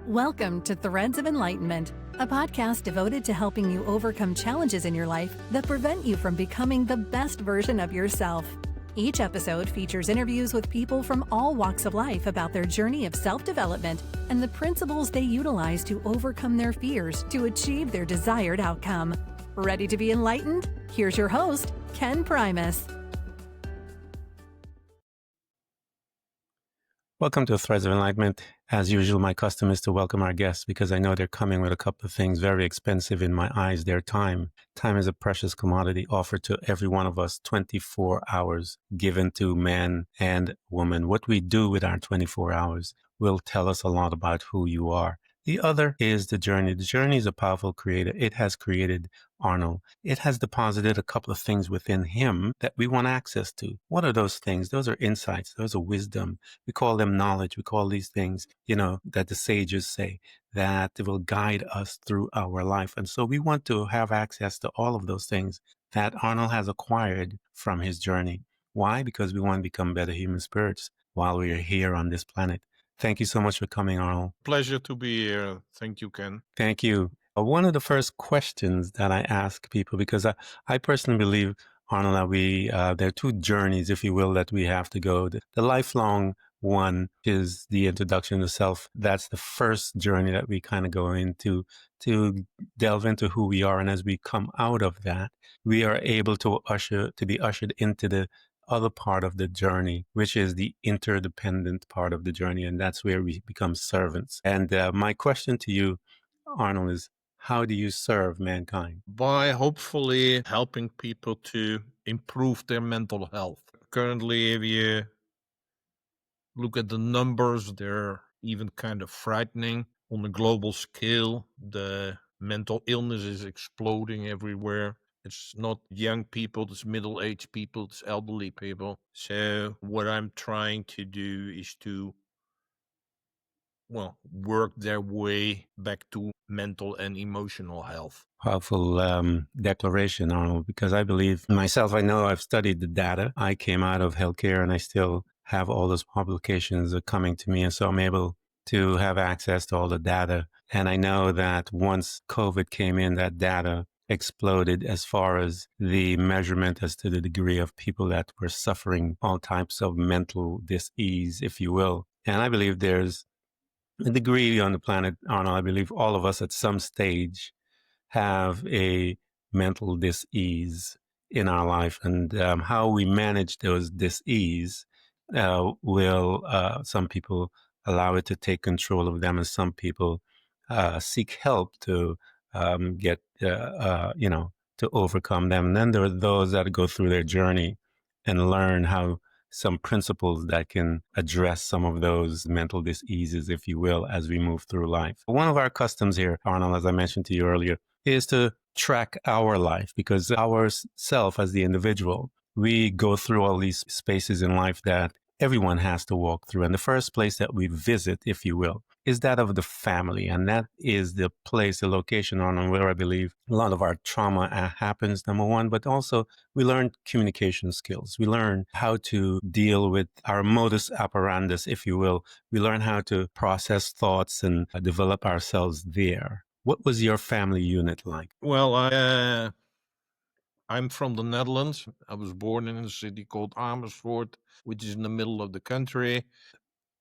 Welcome to Threads of Enlightenment, a podcast devoted to helping you overcome challenges in your life that prevent you from becoming the best version of yourself. Each episode features interviews with people from all walks of life about their journey of self-development and the principles they utilize to overcome their fears to achieve their desired outcome. Ready to be enlightened? Here's your host, Ken Primus. Welcome to Threads of Enlightenment. As usual, my custom is to welcome our guests because I know they're coming with a couple of things very expensive in my eyes, their time. Time is a precious commodity offered to every one of us, 24 hours given to man and woman. What we do with our 24 hours will tell us a lot about who you are. The other is the journey. The journey is a powerful creator. It has created Arnold. It has deposited a couple of things within him that we want access to. What are those things? Those are insights. Those are wisdom. We call them knowledge. We call these things, that the sages say that will guide us through our life. And so we want to have access to all of those things that Arnold has acquired from his journey. Why? Because we want to become better human spirits while we are here on this planet. Thank you so much for coming, Arnold. Pleasure to be here. Thank you, Ken. Thank you. One of the first questions that I ask people, because I personally believe, Arnold, that there are two journeys, if you will, that we have to go. The lifelong one is the introduction to self. That's the first journey that we kind of go into to delve into who we are. And as we come out of that, we are able to be ushered into the other part of the journey, which is the interdependent part of the journey. And that's where we become servants. And my question to you, Arnold, is how do you serve mankind? By hopefully helping people to improve their mental health. Currently, if you look at the numbers, they're even kind of frightening. On a global scale, the mental illness is exploding everywhere. It's not young people, it's middle-aged people, it's elderly people. So what I'm trying to do is to work their way back to mental and emotional health. Powerful declaration, Arnold, because I believe myself, I know I've studied the data. I came out of healthcare and I still have all those publications coming to me. And so I'm able to have access to all the data. And I know that once COVID came in, that data exploded as far as the measurement as to the degree of people that were suffering all types of mental dis-ease, if you will. And I believe there's a degree on the planet, Arnold. I believe all of us at some stage have a mental dis-ease in our life, and how we manage those dis-ease will some people allow it to take control of them, and some people seek help to get to overcome them. And then there are those that go through their journey and learn how some principles that can address some of those mental diseases, if you will, as we move through life. One of our customs here, Arnold, as I mentioned to you earlier, is to track our life, because our self as the individual, we go through all these spaces in life that everyone has to walk through. And the first place that we visit, if you will, is that of the family. And that is the place, the location, Arnold, where I believe a lot of our trauma happens, number one, but also we learn communication skills. We learn how to deal with our modus operandi, if you will. We learn how to process thoughts and develop ourselves there. What was your family unit like? Well, I'm from the Netherlands. I was born in a city called Amersfoort, which is in the middle of the country.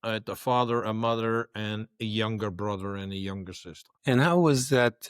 I had a father, a mother, and a younger brother and a younger sister. And how was that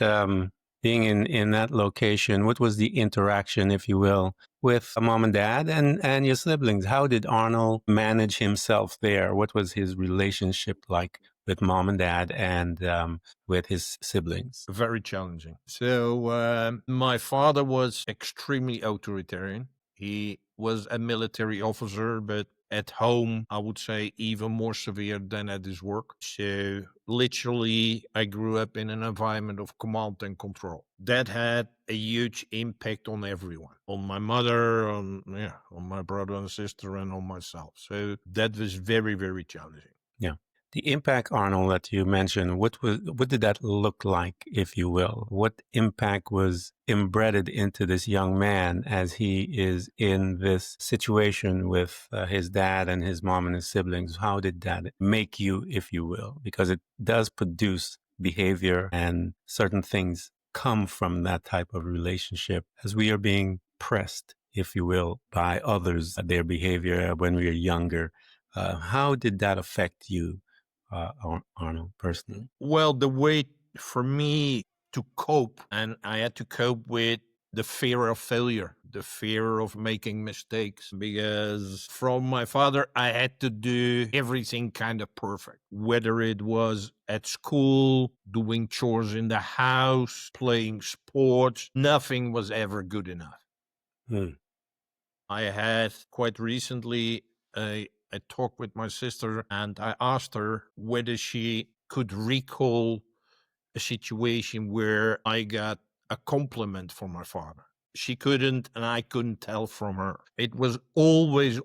being in that location? What was the interaction, if you will, with mom and dad and your siblings? How did Arnold manage himself there? What was his relationship like with mom and dad and with his siblings? Very challenging. So my father was extremely authoritarian. He was a military officer, but at home, I would say even more severe than at his work. So literally, I grew up in an environment of command and control. That had a huge impact on everyone, on my mother, on my brother and sister, and on myself. So that was very, very challenging. Yeah. The impact, Arnold, that you mentioned, what did that look like, if you will? What impact was embedded into this young man as he is in this situation with his dad and his mom and his siblings? How did that make you, if you will? Because it does produce behavior, and certain things come from that type of relationship as we are being pressed, if you will, by others, their behavior when we are younger. How did that affect you, Arnold, personally? Well, the way for me to cope, and I had to cope with the fear of failure, the fear of making mistakes, because from my father, I had to do everything kind of perfect, whether it was at school, doing chores in the house, playing sports, nothing was ever good enough. Hmm. I had quite recently a talk with my sister, and I asked her whether she could recall a situation where I got a compliment from my father. She couldn't, and I couldn't tell from her. It was always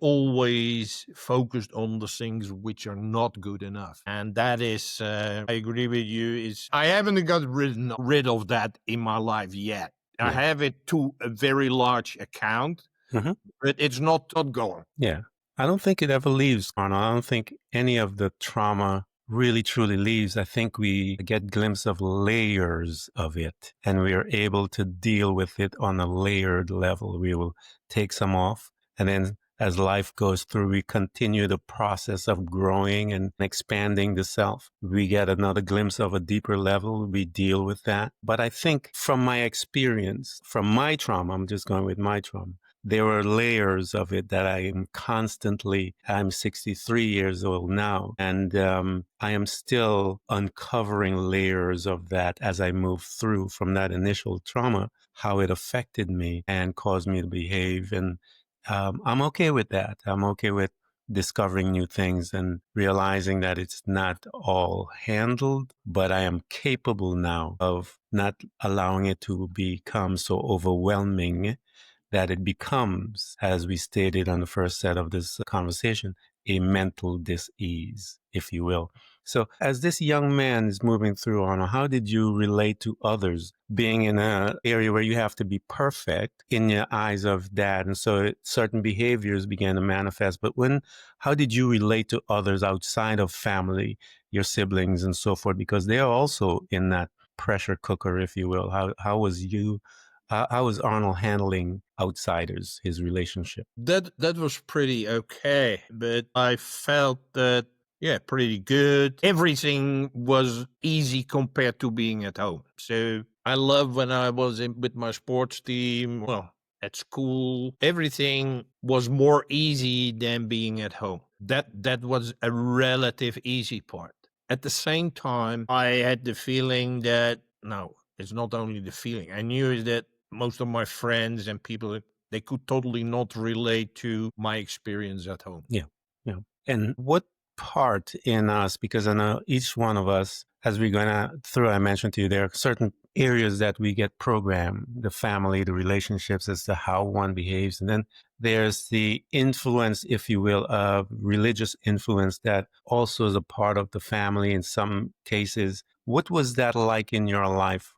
focused on the things which are not good enough. And that is, I agree with you, is I haven't got rid of that in my life yet. I Yeah. have it to a very large account, Mhm. but it's not gone. Yeah. I don't think it ever leaves, Arnold. I don't think any of the trauma really truly leaves. I think we get glimpse of layers of it, and we are able to deal with it on a layered level. We will take some off, and then as life goes through, we continue the process of growing and expanding the self. We get another glimpse of a deeper level. We deal with that. But I think from my experience, from my trauma, I'm just going with my trauma, there were layers of it that I'm 63 years old now, and I am still uncovering layers of that as I move through from that initial trauma, how it affected me and caused me to behave. And I'm okay with that. I'm okay with discovering new things and realizing that it's not all handled, but I am capable now of not allowing it to become so overwhelming that it becomes, as we stated on the first set of this conversation, a mental dis-ease, if you will. So as this young man is moving through, Arnold, how did you relate to others being in an area where you have to be perfect in the eyes of dad? And so certain behaviors began to manifest. But how did you relate to others outside of family, your siblings and so forth? Because they are also in that pressure cooker, if you will. How was Arnold handling outsiders, his relationship? That was pretty okay, but I felt that, yeah, pretty good. Everything was easy compared to being at home. So I love when I was with my sports team. Well, at school, everything was more easy than being at home. That was a relative easy part. At the same time, I had the feeling that no, it's not only the feeling. I knew that most of my friends and people, they could totally not relate to my experience at home. Yeah, yeah. And what part in us, because I know each one of us, as we're going through, I mentioned to you, there are certain areas that we get programmed, the family, the relationships as to how one behaves. And then there's the influence, if you will, of religious influence that also is a part of the family in some cases. What was that like in your life?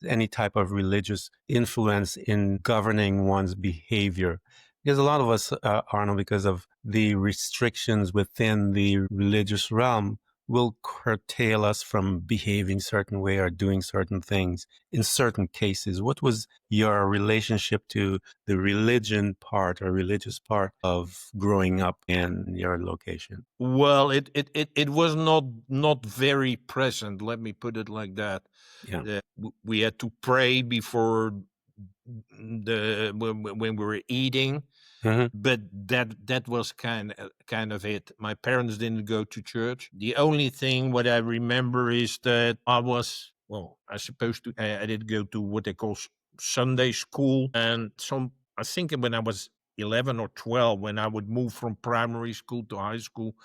Any type of religious influence in governing one's behavior? Because a lot of us, Arnold, because of the restrictions within the religious realm, will curtail us from behaving certain way or doing certain things in certain cases. What was your relationship to the religion part or religious part of growing up in your location? Well, it was not very present. Let me put it like that. Yeah. We had to pray before when we were eating, Hmm. but that was kind of it. My parents didn't go to church. The only thing what I remember is that I supposed to I did go to what they call Sunday school, and I think when I was 11 or 12, when I would move from primary school to high school.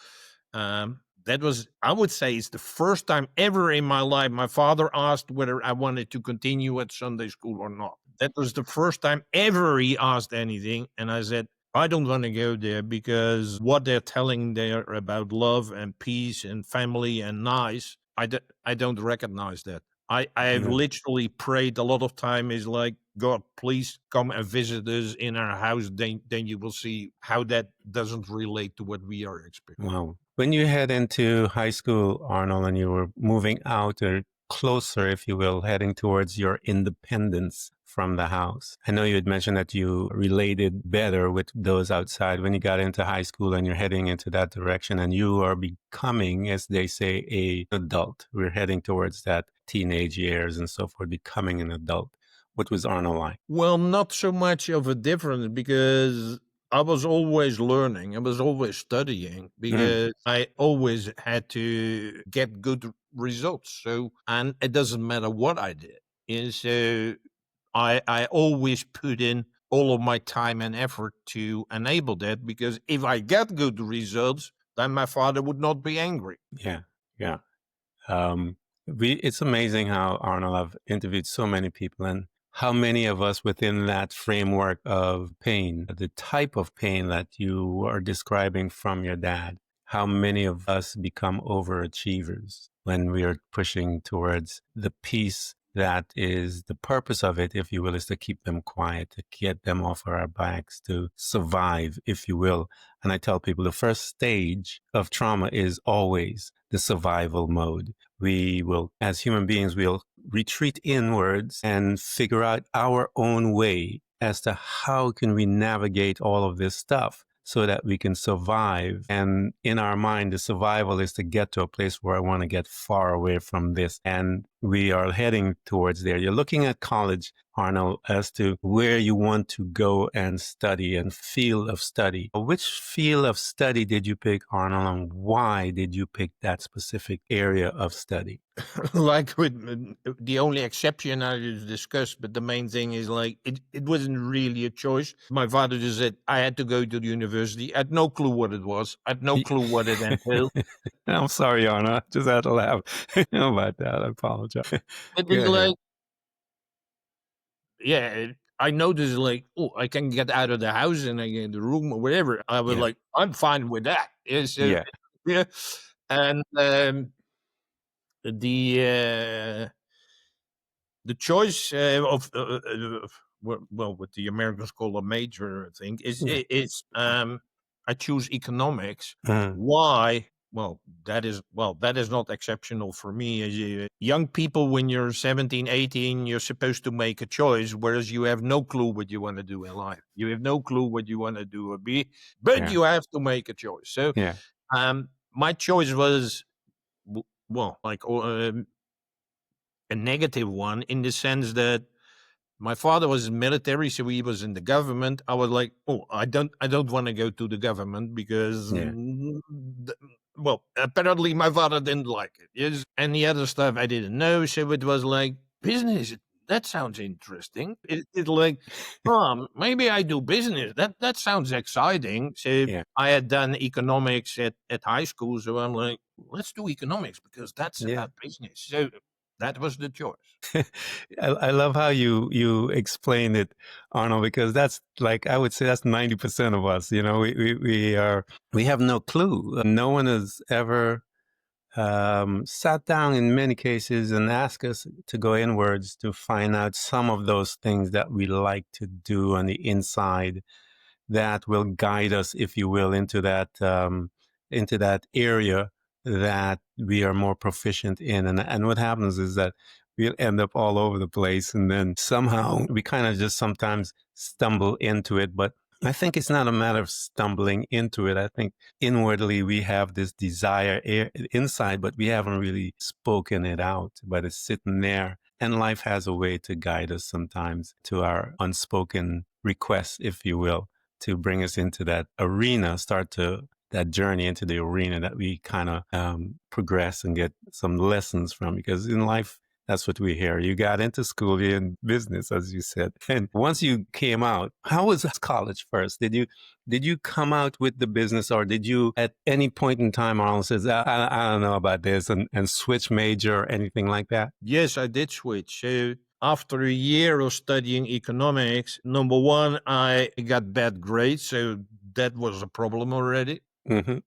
That was, I would say, it's the first time ever in my life my father asked whether I wanted to continue at Sunday school or not. That was the first time ever he asked anything. And I said, I don't want to go there because what they're telling there about love and peace and family and nice, I don't recognize that. I've No. literally prayed a lot of time is like, God, please come and visit us in our house. Then you will see how that doesn't relate to what we are experiencing. Wow. When you head into high school, Arnold, and you were moving out or closer, if you will, heading towards your independence from the house. I know you had mentioned that you related better with those outside when you got into high school and you're heading into that direction and you are becoming, as they say, a adult. We're heading towards that teenage years and so forth, becoming an adult. What was Arnold like? Well, not so much of a difference because I was always learning. I was always studying Mm, because I always had to get good results. So, and it doesn't matter what I did. And so I always put in all of my time and effort to enable that because if I get good results, then my father would not be angry. yeah, yeah. Um, it's amazing how, Arnold, I've interviewed so many people and how many of us within that framework of pain, the type of pain that you are describing from your dad, how many of us become overachievers when we are pushing towards the peace that is the purpose of it, if you will, is to keep them quiet, to get them off our backs, to survive, if you will. And I tell people the first stage of trauma is always the survival mode. We will, as human beings, we'll retreat inwards and figure out our own way as to how can we navigate all of this stuff so that we can survive. And in our mind, the survival is to get to a place where I want to get far away from this. And we are heading towards there. You're looking at college, Arnold, as to where you want to go and study and field of study. Which field of study did you pick, Arnold, and why did you pick that specific area of study? Like with the only exception I just discussed, but the main thing is like it wasn't really a choice. My father just said I had to go to the university. I had no clue what it was. I had no clue what it entailed. I'm sorry, Arnold. I just had to laugh about that. I apologize. It Go was ahead. like, yeah, I noticed like, oh, I can get out of the house and I get in the room or whatever. I was Yeah. like, I'm fine with that. It's Yeah. yeah, and the choice well, what the Americans call a major, I think, Yeah. is I choose economics. Uh, Why? Well, that is not exceptional for me. Young people, when you're 17, 18, you're supposed to make a choice, whereas you have no clue what you want to do in life. You have no clue what you want to do or be, but yeah. you have to make a choice. So, Yeah. my choice was well, like a negative one in the sense that my father was in military, so he was in the government. I was like, oh, I don't want to go to the government because, Yeah. well, apparently my father didn't like it. Yes, and the other stuff I didn't know, so it was like business. That sounds interesting. It's like, oh, maybe I do business. That sounds exciting. So Yeah. I had done economics at high school, so I'm like, let's do economics because that's Yeah. about business. So that was the choice. I love how you explain it, Arnold, because that's like I would say that's 90% of us. You know, we have no clue. No one has ever sat down in many cases and asked us to go inwards to find out some of those things that we like to do on the inside that will guide us, if you will, into that area that we are more proficient in. And what happens is that we'll end up all over the place, and then somehow we kind of just sometimes stumble into it. But I think it's not a matter of stumbling into it. I think inwardly we have this desire inside, but we haven't really spoken it out. But it's sitting there. And life has a way to guide us sometimes to our unspoken requests, if you will, to bring us into that arena, start to that journey into the arena that we kind of progress and get some lessons from. Because in life, that's what we hear. You got into school, you're in business, as you said. And once you came out, how was college first? Did you come out with the business, or did you at any point in time, Arnold says, I don't know about this, and switch major or anything like that? Yes, I did switch. So After a year of studying economics, number one, I got bad grades, so that was a problem already. Mm-hmm.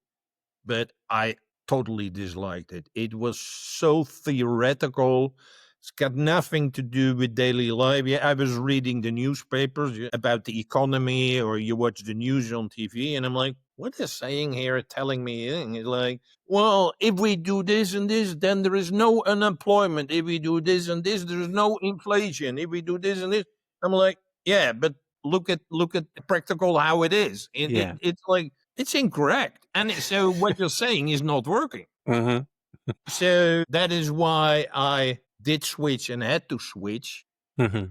But I totally disliked it. It was so theoretical. It's got nothing to do with daily life. Yeah, I was reading the newspapers about the economy, or you watch the news on TV, and I'm like, what is saying here telling me? It's like, well, if we do this and this, then there is no unemployment. If we do this and this, there's no inflation. If we do this and this, I'm like, yeah, but look at practical how it is. Yeah. It's like it's incorrect. So what you're saying is not working. Mm-hmm. So that is why I did switch and had to switch. Mm-hmm.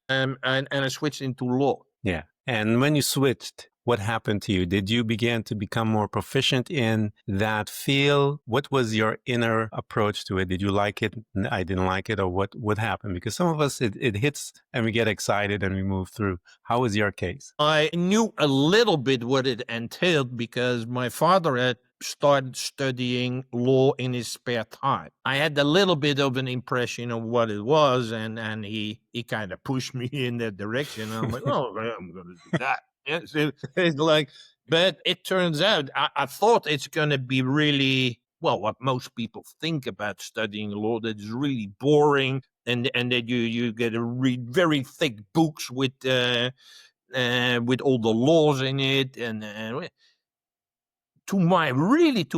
And I switched into law. Yeah. And when you switched, what happened to you? Did you begin to become more proficient in that field? What was your inner approach to it? Did you like it? I didn't like it, or what happened? Because some of us, it hits and we get excited and we move through. How was your case? I knew a little bit what it entailed because my father had started studying law in his spare time. I had a little bit of an impression of what it was, and he kind of pushed me in that direction. And I'm like, oh, I'm going to do that. Yeah, so it's like, but it turns out I thought it's going to be really, well, what most people think about studying law, that is really boring, and that you get to read very thick books with all the laws in it, and to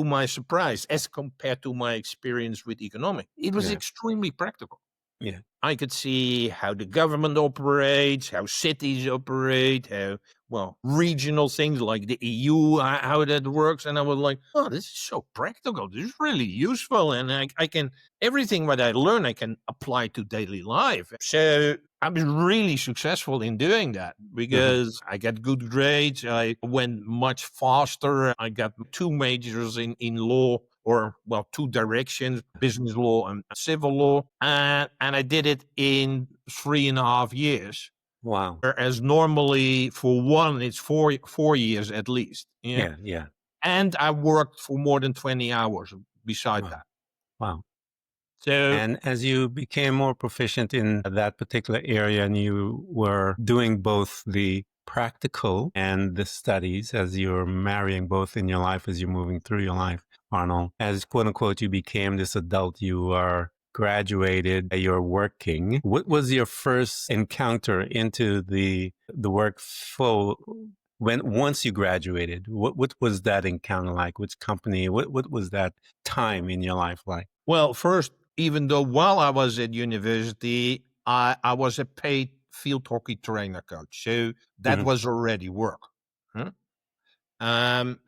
my surprise, as compared to my experience with economics, it was Yeah. extremely practical. Yeah. I could see how the government operates, how cities operate, how, well, regional things like the EU, how that works. And I was like, oh, this is so practical. This is really useful. And I can, everything that I learn, I can apply to daily life. So I was really successful in doing that Mm-hmm. because I got good grades. I went much faster. I got 2 majors in law, or, well, 2 directions, business law and civil law. And I did it in 3.5 years. Wow. Whereas normally for one, it's 4 years at least. Yeah. Yeah. Yeah. And I worked for more than 20 hours beside Wow. that. Wow. So And as you became more proficient in that particular area and you were doing both the practical and the studies, as you're marrying both in your life as you're moving through your life, Arnold, as quote unquote, you became this adult, you are graduated, you're working. What was your first encounter into the workflow when once you graduated? What was that encounter like? Which company? What was that time in your life like? well, first, even though while I was at university, I was a paid field hockey trainer coach. So that Mm-hmm. was already work. Huh?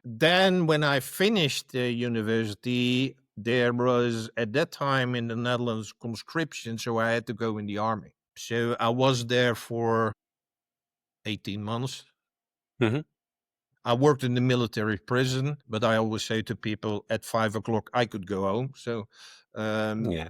Then when I finished university, there was at that time in the Netherlands conscription, so I had to go in the army. So I was there for 18 months. Mm-hmm. I worked in the military prison, but I always say to people at 5 o'clock I could go home. So um, Yeah.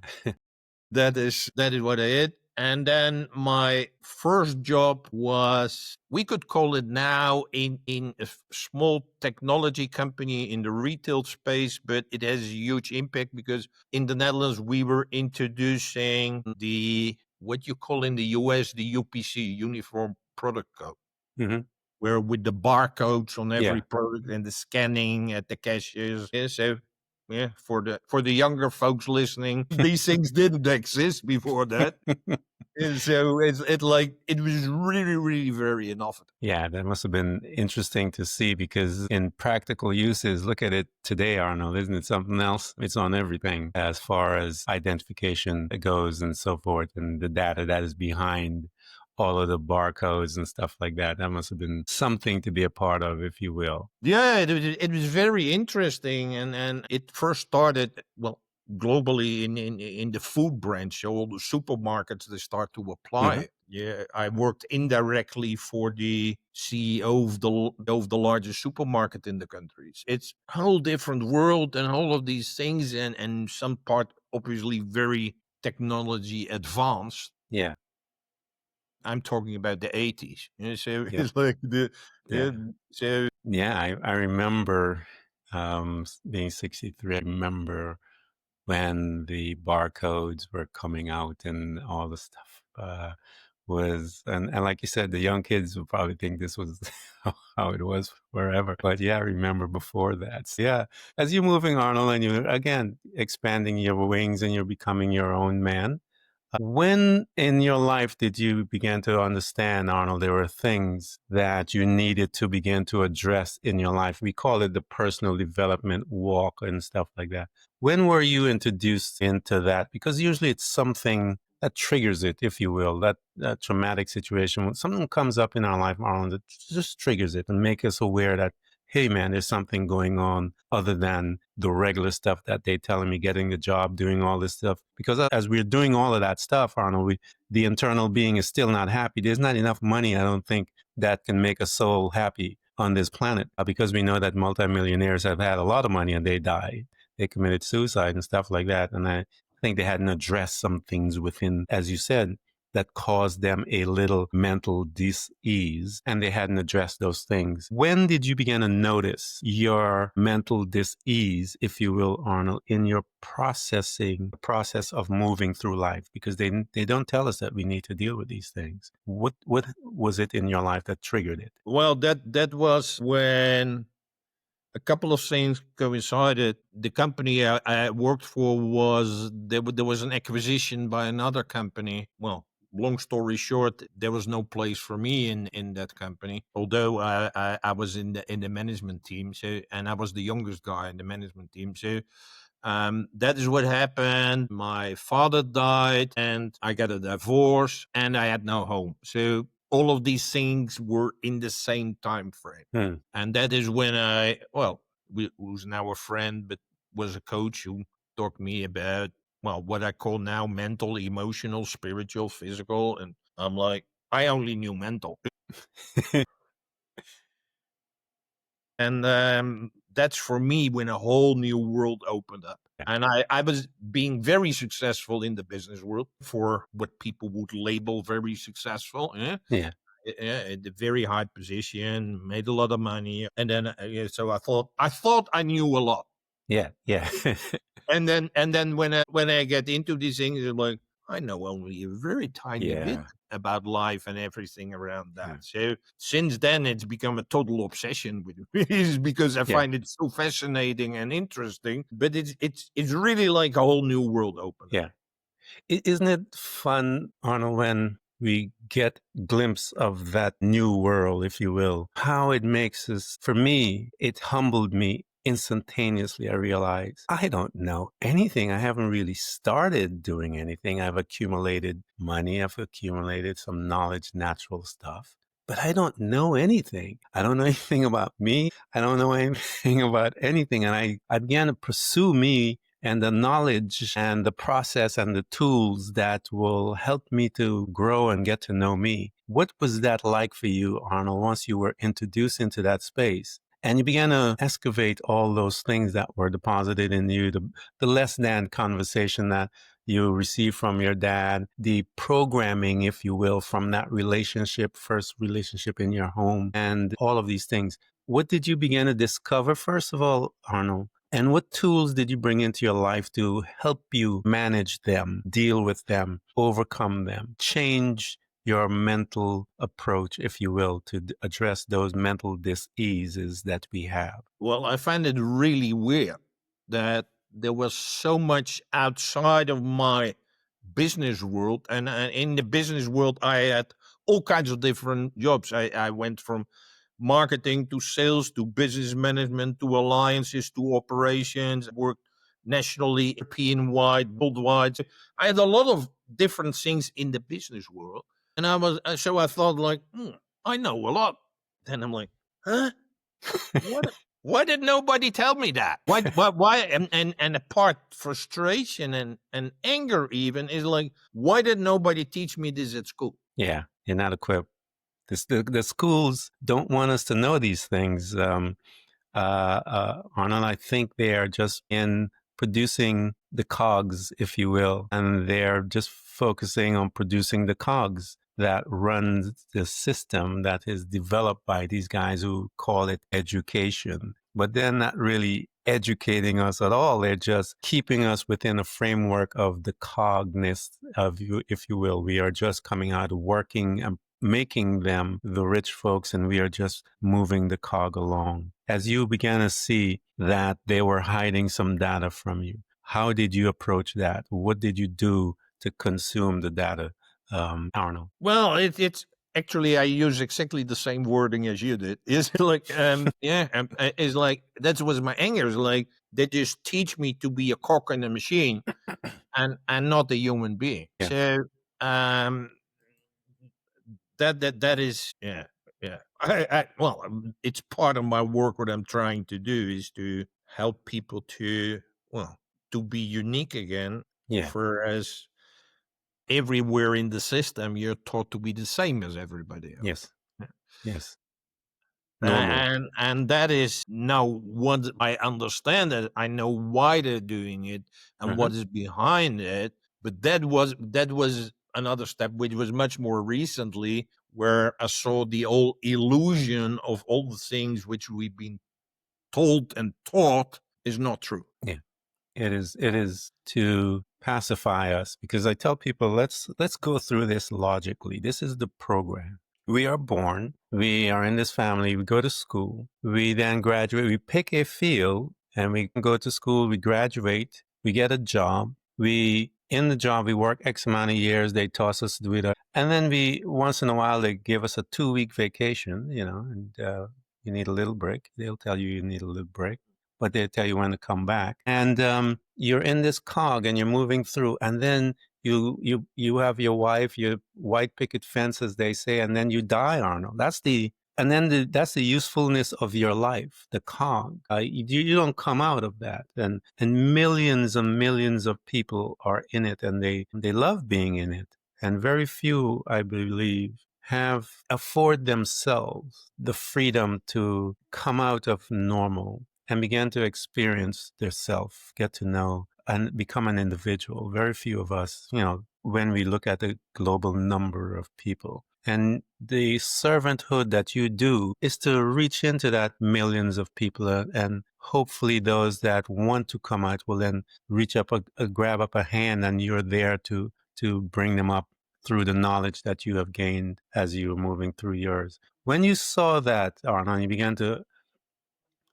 that is what I did. And then my first job was, we could call it now, in a small technology company in the retail space, but it has a huge impact because in the Netherlands we were introducing the, what you call in the US, the UPC, Uniform Product Code, Mm-hmm. where with the barcodes on every Yeah. product and the scanning at the cashiers. Yeah, so yeah, for the younger folks listening, these things didn't exist before that. And so it like it was really, really very innovative. Yeah, that must have been interesting to see because in practical uses, look at it today, Arnold, isn't it something else? It's on everything as far as identification goes and so forth, and the data that is behind all of the barcodes and stuff like that. That must have been something to be a part of, if you will. Yeah, it was very interesting, and it first started, well, globally in the food branch. So all the supermarkets, they start to apply Mm-hmm. it. Yeah, I worked indirectly for the CEO of the largest supermarket in the countries. It's a whole different world and all of these things, and some part obviously very technology advanced. Yeah, I'm talking about the 80s. So yeah, it's like yeah. yeah, so Yeah, I remember being 63. I remember when the barcodes were coming out and all the stuff and like you said, the young kids would probably think this was how it was forever. But yeah, I remember before that. So yeah, as you're moving, Arnold, and you're again expanding your wings and you're becoming your own man. When in your life did you begin to understand, Arnold, there were things that you needed to begin to address in your life? We call it the personal development walk and stuff like that. When were you introduced into that? Because usually it's something that triggers it, if you will, that traumatic situation. When something comes up in our life, Arnold, it just triggers it and make us aware that, hey, man, there's something going on other than the regular stuff that they telling me, getting the job, doing all this stuff. Because as we're doing all of that stuff, Arnold, the internal being is still not happy. There's not enough money, I don't think, that can make a soul happy on this planet. Because we know that multimillionaires have had a lot of money and they died. They committed suicide and stuff like that. And I think they hadn't addressed some things within, as you said, that caused them a little mental dis-ease, and they hadn't addressed those things. When did you begin to notice your mental dis-ease, if you will, Arnold, in your process of moving through life? Because they don't tell us that we need to deal with these things. What was it in your life that triggered it? Well, that was when a couple of things coincided. The company I worked for there was an acquisition by another company. Well, long story short, there was no place for me in that company. Although I was in the management team, and I was the youngest guy in the management team. So that is what happened. My father died, and I got a divorce, and I had no home. So all of these things were in the same time frame. And that is when who's now a friend, but was a coach who taught me about, what I call now mental, emotional, spiritual, physical. And I'm like, I only knew mental. And that's for me when a whole new world opened up. And I was being very successful in the business world for what people would label very successful. Yeah. At a very high position, made a lot of money. And then, so I thought I knew a lot. Yeah. Yeah. And then when I get into these things, it's like, I know only a very tiny bit about life and everything around that. So since then, it's become a total obsession with me because I find it so fascinating and interesting. But it's really like a whole new world opening. Yeah. Isn't it fun, Arnold, when we get a glimpse of that new world, if you will, how it makes us, for me, it humbled me instantaneously. I realized I don't know anything. I haven't really started doing anything. I've accumulated money. I've accumulated some knowledge, natural stuff. But I don't know anything. I don't know anything about me. I don't know anything about anything. And I began to pursue me and the knowledge and the process and the tools that will help me to grow and get to know me. What was that like for you, Arnold, once you were introduced into that space? And you began to excavate all those things that were deposited in you, the less than conversation that you received from your dad, the programming, if you will, from that relationship, first relationship in your home, and all of these things. What did you begin to discover, first of all, Arnold? And what tools did you bring into your life to help you manage them, deal with them, overcome them, change your mental approach, if you will, to address those mental dis-eases that we have? Well, I find it really weird that there was so much outside of my business world. And in the business world, I had all kinds of different jobs. I went from marketing to sales to business management to alliances to operations, worked nationally, European wide, worldwide. I had a lot of different things in the business world. And I thought like, I know a lot. Then I'm like, huh? Why did nobody tell me that? Why? And apart frustration and anger even is like, why did nobody teach me this at school? Yeah, you're not equipped. The schools don't want us to know these things. Arnold, I think they are just in producing the cogs, if you will, and they're just focusing on producing the cogs that runs the system that is developed by these guys who call it education. But they're not really educating us at all. They're just keeping us within a framework of the cogness of you, if you will. We are just coming out, working and making them the rich folks, and we are just moving the cog along. As you began to see that they were hiding some data from you, how did you approach that? What did you do to consume the data, Arnold? Well, it's actually, I use exactly the same wording as you did. It's like, it's like that was my anger. It's like they just teach me to be a cock in a machine and not a human being. Yeah. So um, that is yeah. It's part of my work. What I'm trying to do is to help people to to be unique again. Yeah. Whereas everywhere in the system, you're taught to be the same as everybody else. Yes. Yes. Uh, Normal. and that is now what I understand, that I know why they're doing it and what is behind it. But that was another step, which was much more recently, where I saw the old illusion of all the things which we've been told and taught is not true. Yeah. It is to pacify us, because I tell people, let's go through this logically. This is the program. We are born, we are in this family, we go to school, we then graduate, we pick a field, and we go to school, we graduate, we get a job, in the job, we work X amount of years, they toss us to do it. And then once in a while, they give us a 2-week vacation, and you need a little break. They'll tell you need a little break, but they tell you when to come back. And you're in this cog and you're moving through, and then you have your wife, your white picket fence, as they say, and then you die, Arnold. That's the usefulness of your life, the cog. You don't come out of that, and millions and millions of people are in it, and they love being in it, and very few, I believe, afford themselves the freedom to come out of normal and begin to experience their self, get to know, and become an individual. Very few of us, when we look at the global number of people. And the servanthood that you do is to reach into that millions of people, and hopefully those that want to come out will then reach up, grab up a hand, and you're there to bring them up through the knowledge that you have gained as you're moving through yours. When you saw that, Arnold, you began to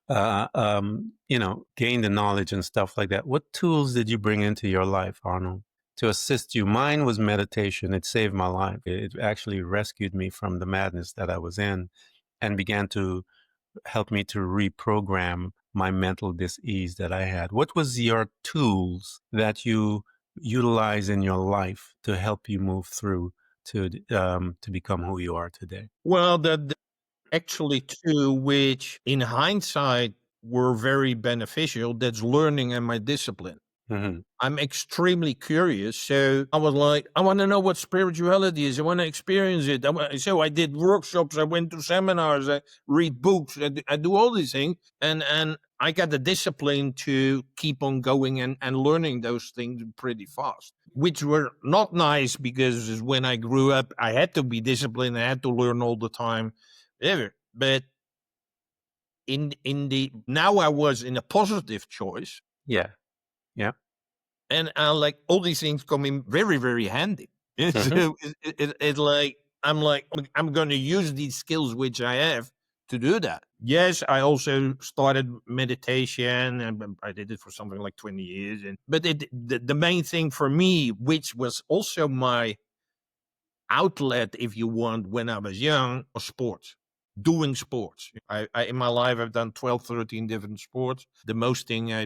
gain the knowledge and stuff like that. What tools did you bring into your life, Arnold, to assist you? Mine was meditation. It saved my life. It actually rescued me from the madness that I was in, and began to help me to reprogram my mental dis-ease that I had. What was your tools that you utilize in your life to help you move through to become who you are today? Well, actually two which in hindsight were very beneficial. That's learning and my discipline. Mm-hmm. I'm extremely curious, so I was like, I want to know what spirituality is. I want to experience it. So I did workshops, I went to seminars, I read books, I do all these things, and I got the discipline to keep on going and learning those things pretty fast, which were not nice, because when I grew up, I had to be disciplined, I had to learn all the time. But in the now I was in a positive choice. Yeah. Yeah. And like all these things come in very, very handy. So it's like I'm going to use these skills which I have to do that. Yes, I also started meditation, and I did it for something like 20 years. But the main thing for me, which was also my outlet, if you want, when I was young, was sports. Doing sports. I in my life, I've done 12, 13 different sports. The most thing I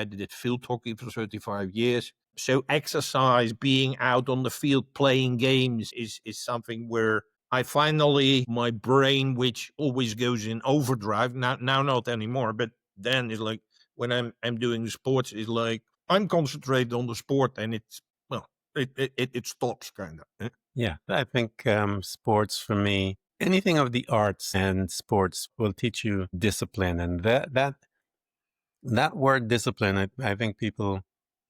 did field hockey for 35 years. So exercise, being out on the field, playing games is something where I finally, my brain, which always goes in overdrive, now not anymore, but then it's like when I'm doing sports, it's like I'm concentrated on the sport, and it's, well, it stops kind of. Yeah, I think sports for me, anything of the arts and sports will teach you discipline, and that word discipline, I think people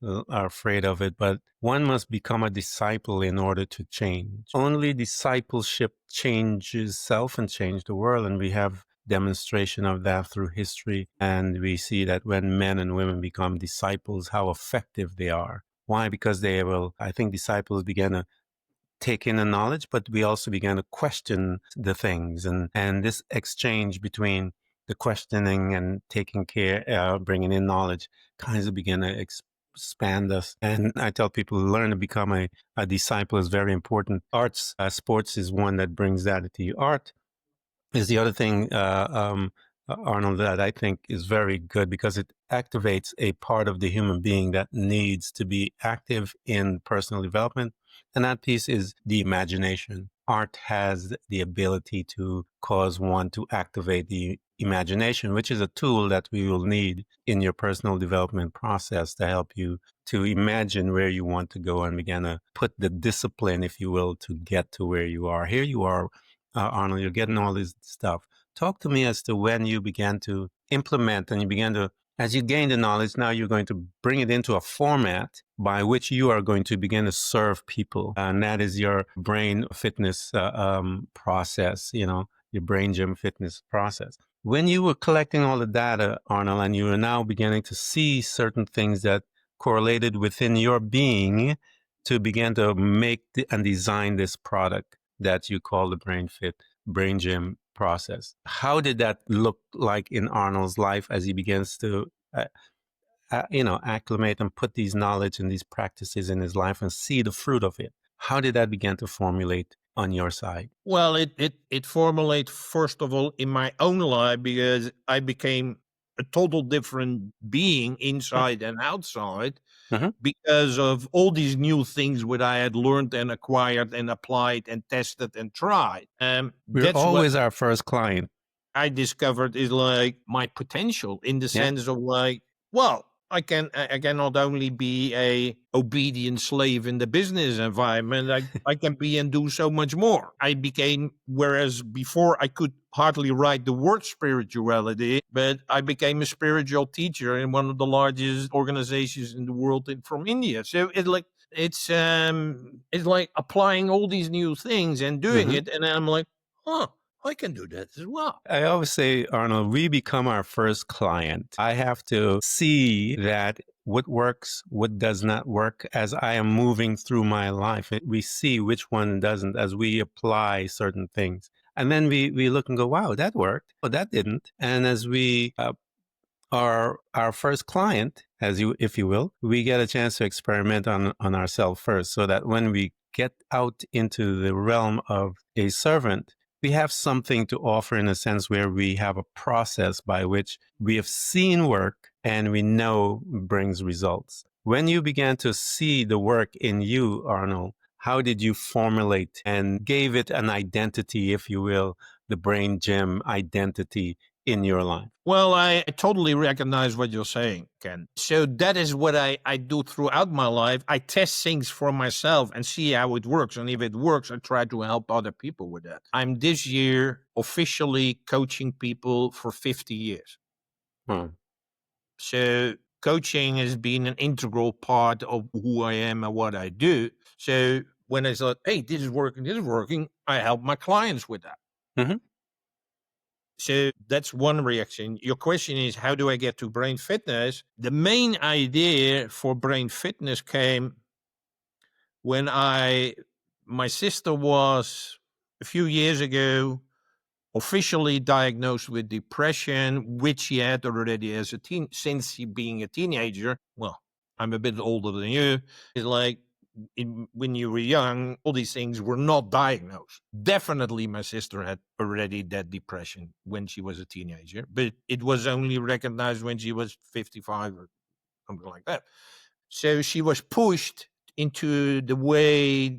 are afraid of it, but one must become a disciple in order to change. Only discipleship changes self and change the world, and we have demonstration of that through history. And we see that when men and women become disciples, how effective they are. Why? Because I think disciples began to take in the knowledge, but we also began to question the things. And this exchange between the questioning and taking care, bringing in knowledge, kind of began to expand us. And I tell people to learn to become a disciple is very important. Arts, sports is one that brings that to you. Art is the other thing, Arnold, that I think is very good because it activates a part of the human being that needs to be active in personal development. And that piece is the imagination. Art has the ability to cause one to activate the imagination, which is a tool that we will need in your personal development process to help you to imagine where you want to go and begin to put the discipline, if you will, to get to where you are. Here you are, Arnold, you're getting all this stuff. Talk to me as to when you began to implement and you began to, as you gain the knowledge, now you're going to bring it into a format by which you are going to begin to serve people. And that is your brain fitness process, your BrainGym fitness process. When you were collecting all the data, Arnold, and you were now beginning to see certain things that correlated within your being to begin to make and design this product that you call the BrainGym process. How did that look like in Arnold's life as he begins to, acclimate and put these knowledge and these practices in his life and see the fruit of it? How did that begin to formulate on your side? Well, it formulated first of all in my own life because I became a total different being inside and outside Mm-hmm. because of all these new things that I had learned and acquired and applied and tested and tried. We're That's what always our first client. I discovered is like my potential in the Yeah. sense of like, well, I can not only be a obedient slave in the business environment, I can be and do so much more. I became, whereas before I could hardly write the word spirituality, but I became a spiritual teacher in one of the largest organizations in the world from India. So it's like applying all these new things and doing Mm-hmm. it, and I'm like, huh, I can do that as well. I always say, Arnold, we become our first client. I have to see that what works, what does not work as I am moving through my life. We see which one doesn't as we apply certain things. And then we look and go, wow, that worked. Well, that didn't. And as we are our first client, if you will, we get a chance to experiment on ourselves first so that when we get out into the realm of a servant, we have something to offer in a sense where we have a process by which we have seen work and we know brings results. When you began to see the work in you, Arnold, how did you formulate and gave it an identity, if you will, the BrainGym identity in your life? Well, I totally recognize what you're saying, Ken. So that is what I do throughout my life. I test things for myself and see how it works. And if it works, I try to help other people with that. I'm this year officially coaching people for 50 years. Hmm. So coaching has been an integral part of who I am and what I do. So when I thought, hey, this is working, I help my clients with that. Mm-hmm. So that's one reaction. Your question is, how do I get to brain fitness? The main idea for brain fitness came when my sister was a few years ago officially diagnosed with depression, which she had already as since she being a teenager. Well, I'm a bit older than you. It's like when you were young, all these things were not diagnosed. Definitely, my sister had already that depression when she was a teenager, but it was only recognized when she was 55 or something like that. So she was pushed into the way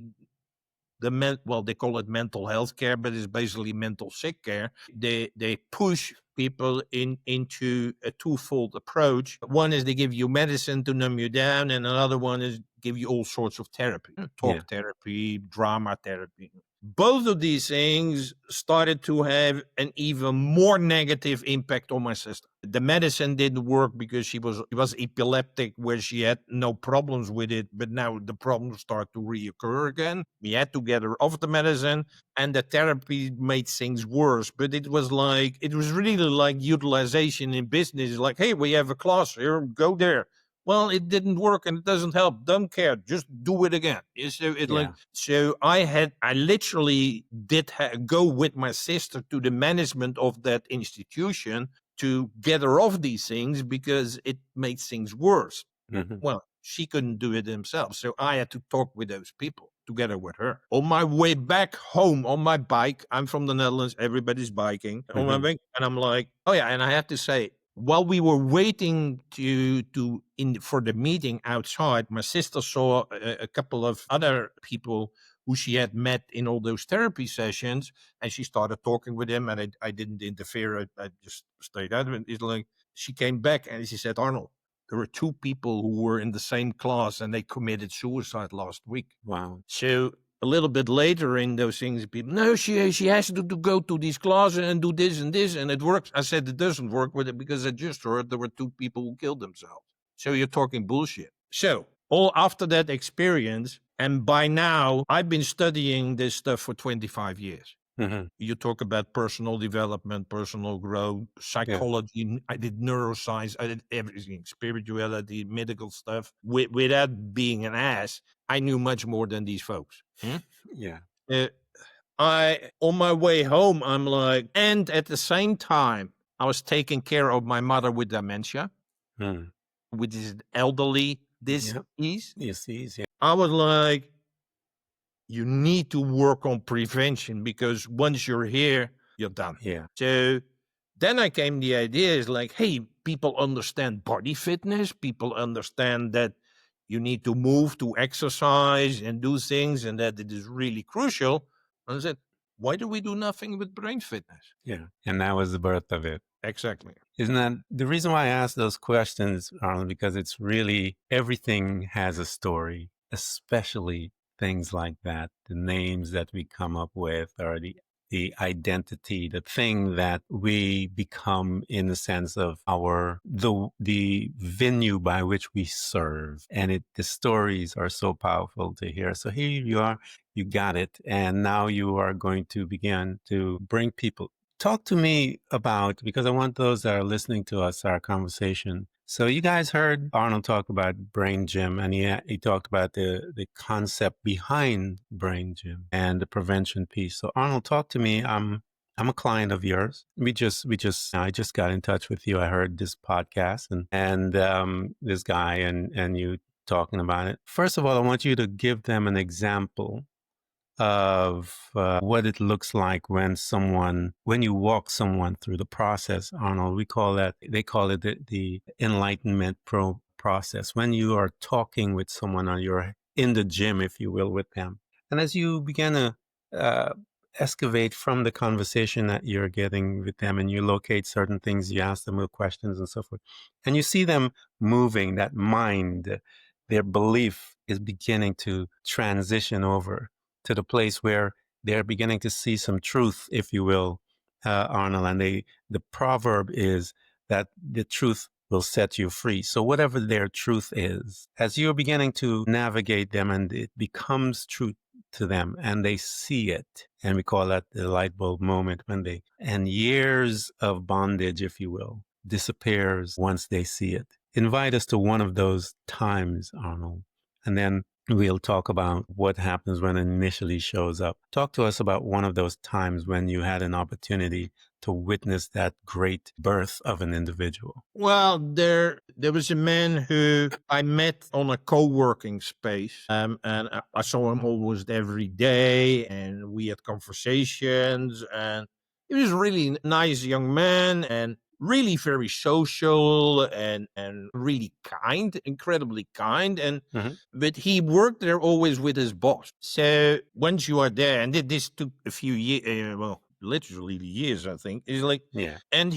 they call it mental health care, but it's basically mental sick care. They push people into a twofold approach. One is they give you medicine to numb you down, and another one is give you all sorts of therapy, Yeah. talk therapy, drama therapy. both of these things started to have an even more negative impact on my sister. The medicine didn't work because she was epileptic, where she had no problems with it, but now the problems start to reoccur again. We had to get her off the medicine, and the therapy made things worse. But it was really like utilization in business. Like, hey, we have a class here, go there. Well, it didn't work and it doesn't help. Don't care. Just do it again. So I literally did go with my sister to the management of that institution to get her off these things because it made things worse. Mm-hmm. Well, she couldn't do it himself. So I had to talk with those people together with her. On my way back home on my bike, I'm from the Netherlands, everybody's biking on my bike. And I'm like, oh yeah, and I have to say, while we were waiting for the meeting outside, my sister saw a couple of other people who she had met in all those therapy sessions, and she started talking with them, and I didn't interfere. I just stayed out of it. It's like she came back and she said, Arnold, there were two people who were in the same class and they committed suicide last week. Wow. So a little bit later in those things, people, no, she has to go to these classes and do this, and it works. I said, it doesn't work with it because I just heard there were two people who killed themselves. So you're talking bullshit. So all after that experience, and by now I've been studying this stuff for 25 years. Mm-hmm. You talk about personal development, personal growth, psychology. Yeah. I did neuroscience. I did everything, spirituality, medical stuff. Without being an ass, I knew much more than these folks. Yeah. On my way home, I'm like, and at the same time, I was taking care of my mother with dementia, which is elderly disease. Disease, yeah. I was like, you need to work on prevention because once you're here, you're done. Yeah. So then I came the idea is like, hey, people understand body fitness. People understand that you need to move, to exercise and do things, and that it is really crucial. And I said, why do we do nothing with brain fitness? Yeah. And that was the birth of it. Exactly. Isn't that the reason why I ask those questions, Arnold? Because it's really, everything has a story, especially things like that. The names that we come up with, or the identity, the thing that we become in the sense of the venue by which we serve. And the stories are so powerful to hear. So here you are, you got it. And now you are going to begin to bring people. Talk to me about, because I want those that are listening to us, our conversation. So you guys heard Arnold talk about BrainGym, and he talked about the concept behind BrainGym and the prevention piece. So Arnold, talk to me. I'm a client of yours. I just got in touch with you. I heard this podcast and this guy and you talking about it. First of all, I want you to give them an example of what it looks like when you walk someone through the process, Arnold. They call it the enlightenment process. When you are talking with someone or you're in the gym, if you will, with them. And as you begin to excavate from the conversation that you're getting with them and you locate certain things, you ask them questions and so forth, and you see them moving, that mind, their belief is beginning to transition over to the place where they're beginning to see some truth, if you will, Arnold. And the proverb is that the truth will set you free. So whatever their truth is, as you're beginning to navigate them and it becomes true to them and they see it, and we call that the light bulb moment and years of bondage, if you will, disappears once they see it. Invite us to one of those times, Arnold, and then we'll talk about what happens when it initially shows up. Talk to us about one of those times when you had an opportunity to witness that great birth of an individual. Well, there was a man who I met on a co-working space, and I saw him almost every day, and we had conversations, and he was a really nice young man, and really very social and really kind, incredibly kind. And but he worked there always with his boss. So once you are there, and this took a few years, literally years, I think. It's like, yeah. And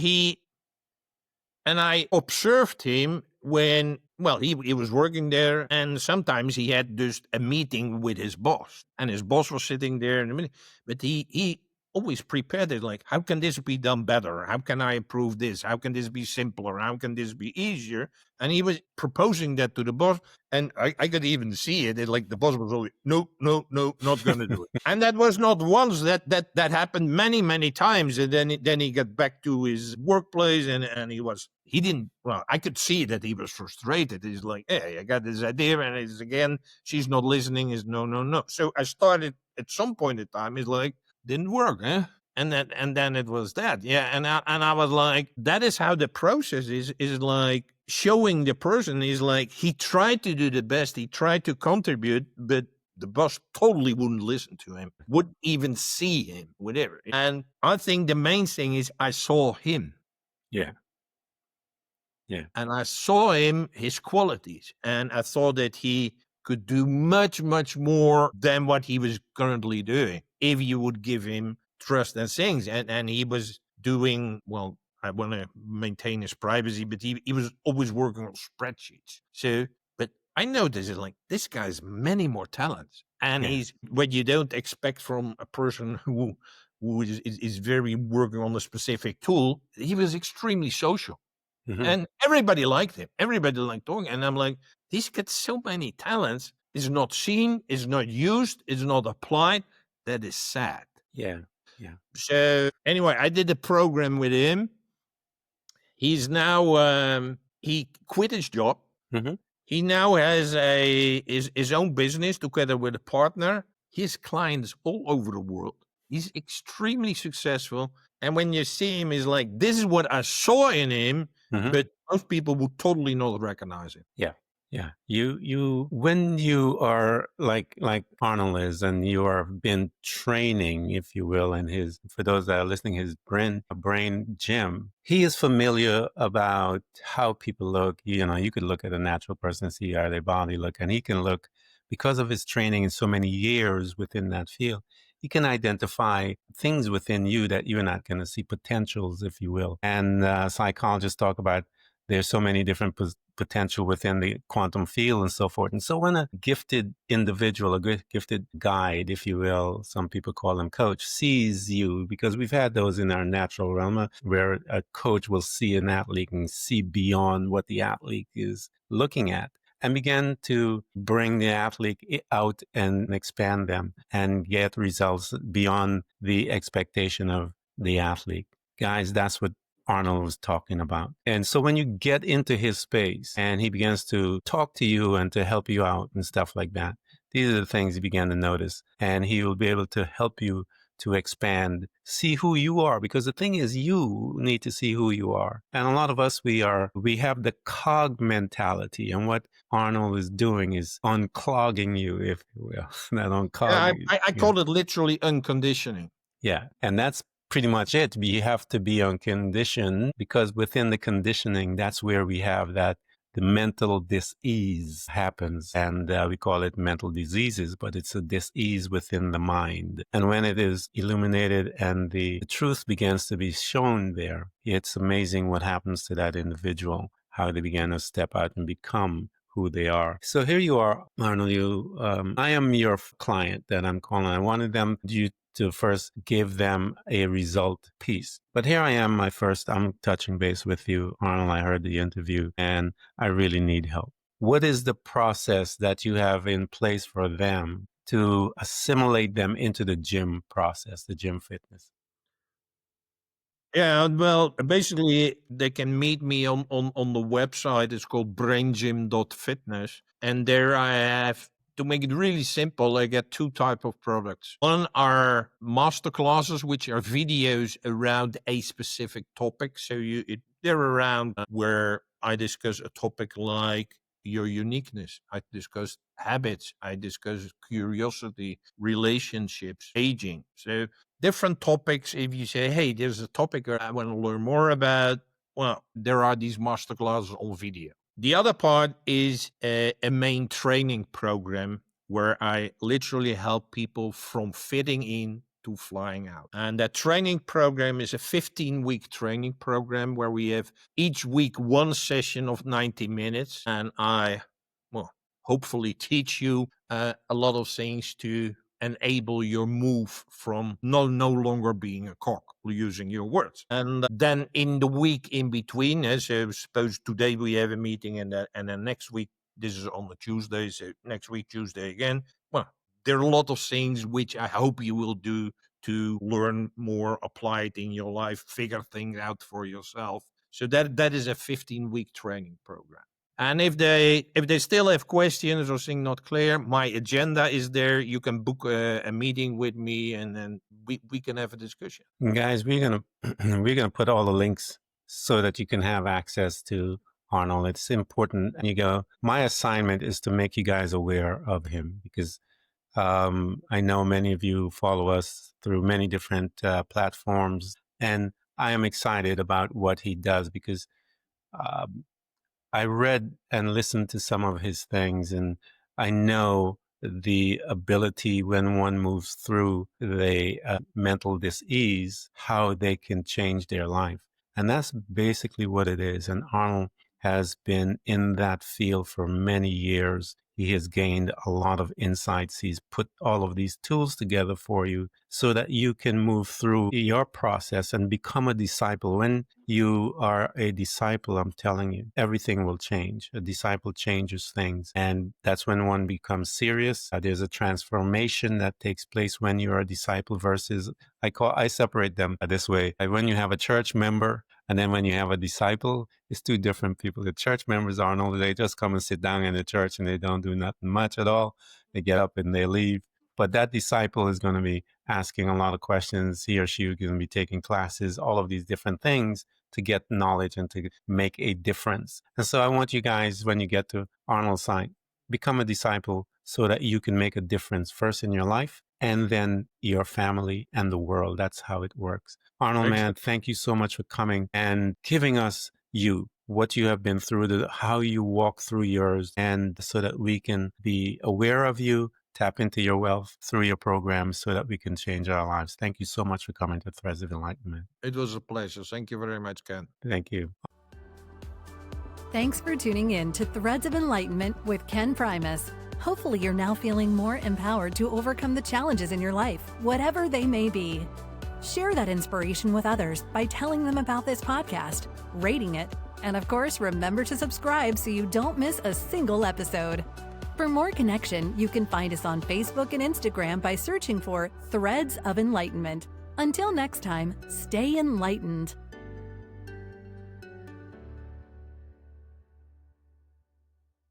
I observed him when well, he was working there, and sometimes he had just a meeting with his boss, and his boss was sitting there in a minute, but he always prepared it like, how can this be done better? How can I improve this? How can this be simpler? How can this be easier? And he was proposing that to the boss, and I could even see it. Like the boss was always, no, no, no, not going to do it. And that was not once. That happened many, many times. And then he got back to his workplace, and he didn't. Well, I could see that he was frustrated. He's like, hey, I got this idea, and it's again, she's not listening. Is no, no, no. So I started at some point in time. It's like, didn't work, eh? And then it was that, yeah. And I was like, that is how the process is like showing the person is like he tried to do the best, he tried to contribute, but the boss totally wouldn't listen to him, wouldn't even see him, whatever. And I think the main thing is I saw him. Yeah. Yeah. And I saw him, his qualities, and I thought that he could do much, much more than what he was currently doing if you would give him trust and things. And he was doing, well, I want to maintain his privacy, but he was always working on spreadsheets. So, but I noticed it like this guy's many more talents. And Yeah. he's what you don't expect from a person who is very working on a specific tool. He was extremely social. Mhm. And everybody liked him. Everybody liked talking. And I'm like, he's got so many talents. Is not seen, is not used, is not applied. That is sad. Yeah. Yeah. So anyway, I did a program with him. He's now he quit his job. Mhm. He now has his own business together with a partner. His clients all over the world. He's extremely successful. And when you see him, he's like, this is what I saw in him, Mhm. but most people would totally not recognize him. Yeah. Yeah. When you are like Arnold is, and you are been training, if you will, in his, for those that are listening, his brain gym, he is familiar about how people look. You could look at a natural person and see how their body look, and he can look, because of his training in so many years within that field, he can identify things within you that you're not going to see, potentials, if you will. And psychologists talk about there's so many different potential within the quantum field and so forth. And so when a gifted individual, a gifted guide, if you will, some people call them coach, sees you, because we've had those in our natural realm where a coach will see an athlete and see beyond what the athlete is looking at, and begin to bring the athlete out and expand them and get results beyond the expectation of the athlete. Guys, that's what Arnold was talking about. And so when you get into his space and he begins to talk to you and to help you out and stuff like that, these are the things you begin to notice. And he will be able to help you to expand, see who you are. Because the thing is, you need to see who you are. And a lot of us, we have the cog mentality. And what Arnold is doing is unclogging you, if you will. Not unclogging. I call it literally unconditioning. Yeah. And that's pretty much it. We have to be unconditioned, because within the conditioning, that's where we have that the mental dis-ease happens. And we call it mental diseases, but it's a dis-ease within the mind. And when it is illuminated and the truth begins to be shown there, it's amazing what happens to that individual, how they begin to step out and become who they are. So here you are, Arnold. I am your client that I'm calling. I wanted you to first give them a result piece. But here I am, I'm touching base with you, Arnold. I heard the interview and I really need help. What is the process that you have in place for them to assimilate them into the gym process, the gym fitness? Yeah, well, basically, they can meet me on the website. It's called BrainGym.fitness. And there I have, to make it really simple, I get two type of products. One are master classes, which are videos around a specific topic. So they're around where I discuss a topic like your uniqueness. I discuss habits. I discuss curiosity, relationships, aging. So different topics. If you say, hey, there's a topic I want to learn more about, well, there are these masterclasses on video. The other part is a main training program where I literally help people from fitting in to flying out. And that training program is a 15-week training program where we have each week one session of 90 minutes. And I, hopefully teach you a lot of things to enable your move from no longer being a cock, using your words. And then in the week in between, so suppose today we have a meeting and then next week, this is on a Tuesday, so next week, Tuesday again. Well, there are a lot of things which I hope you will do to learn more, apply it in your life, figure things out for yourself. So that is a 15-week training program. And if they still have questions or things not clear, my agenda is there. You can book a meeting with me, and then we can have a discussion. Guys, we're gonna put all the links so that you can have access to Arnold. It's important. My assignment is to make you guys aware of him, because I know many of you follow us through many different platforms, and I am excited about what he does, because I read and listened to some of his things, and I know the ability when one moves through the mental dis-ease, how they can change their life. And that's basically what it is. And Arnold has been in that field for many years. He has gained a lot of insights. He's put all of these tools together for you so that you can move through your process and become a disciple. When you are a disciple, I'm telling you, everything will change. A disciple changes things. And that's when one becomes serious. There's a transformation that takes place when you're a disciple versus, I separate them this way. When you have a church member, and then when you have a disciple, it's two different people. The church members, Arnold, they just come and sit down in the church and they don't do nothing much at all. They get up and they leave. But that disciple is going to be asking a lot of questions. He or she is going to be taking classes, all of these different things to get knowledge and to make a difference. And so I want you guys, when you get to Arnold's site, become a disciple so that you can make a difference first in your life and then your family and the world. That's how it works. Arnold, man, thank you so much for coming and giving us what you have been through, how you walk through yours, and so that we can be aware of you, tap into your wealth through your programs so that we can change our lives. Thank you so much for coming to Threads of Enlightenment. It was a pleasure. Thank you very much, Ken. Thank you. Thanks for tuning in to Threads of Enlightenment with Ken Primus. Hopefully you're now feeling more empowered to overcome the challenges in your life, whatever they may be. Share that inspiration with others by telling them about this podcast, rating it, and of course, remember to subscribe so you don't miss a single episode. For more connection, you can find us on Facebook and Instagram by searching for Threads of Enlightenment. Until next time, stay enlightened.